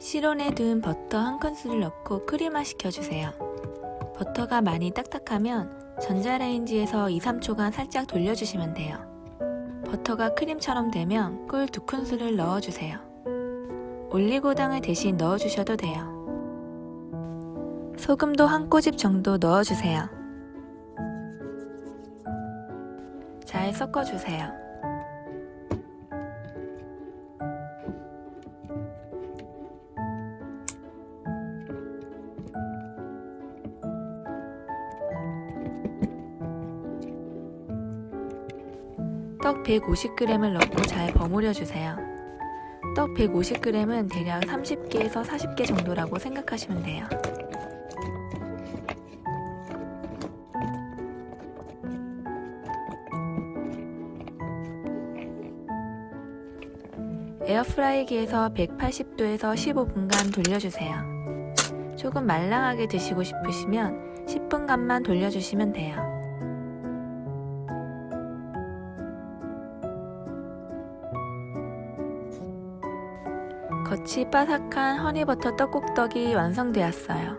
실온에 둔 버터 1큰술을 넣고 크림화 시켜주세요. 버터가 많이 딱딱하면 전자레인지에서 2-3초간 살짝 돌려주시면 돼요. 버터가 크림처럼 되면 꿀 2큰술을 넣어주세요. 올리고당을 대신 넣어주셔도 돼요. 소금도 1꼬집 정도 넣어주세요. 잘 섞어주세요. 떡 150g을 넣고 잘 버무려 주세요. 떡 150g은 대략 30개에서 40개 정도라고 생각하시면 돼요. 에어프라이기에서 180도에서 15분간 돌려주세요. 조금 말랑하게 드시고 싶으시면 10분간만 돌려주시면 돼요. 겉이 바삭한 허니버터 떡국떡이 완성되었어요.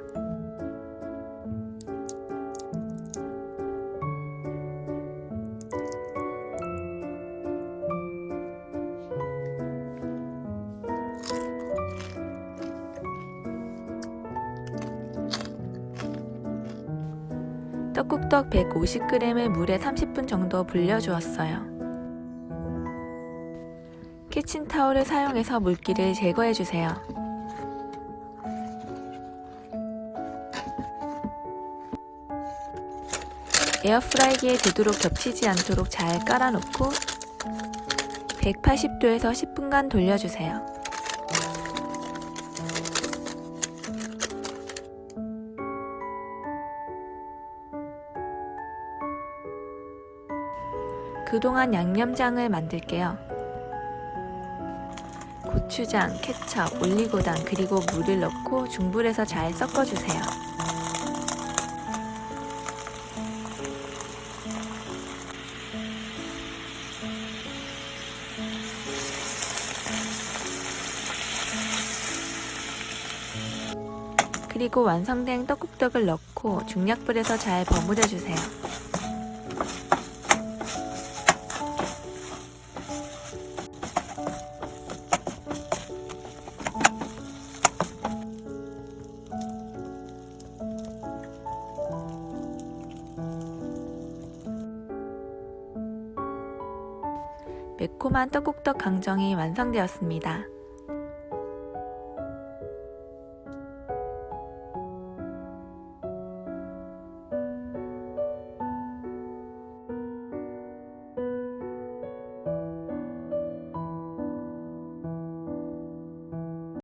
떡국떡 150g을 물에 30분 정도 불려주었어요. 키친타올을 사용해서 물기를 제거해주세요. 에어프라이기에 되도록 겹치지 않도록 잘 깔아놓고 180도에서 10분간 돌려주세요. 그동안 양념장을 만들게요. 고추장, 케첩, 올리고당 그리고 물을 넣고 중불에서 잘 섞어주세요. 그리고 완성된 떡국떡을 넣고 중약불에서 잘 버무려주세요. 매콤한 떡국떡 강정이 완성되었습니다.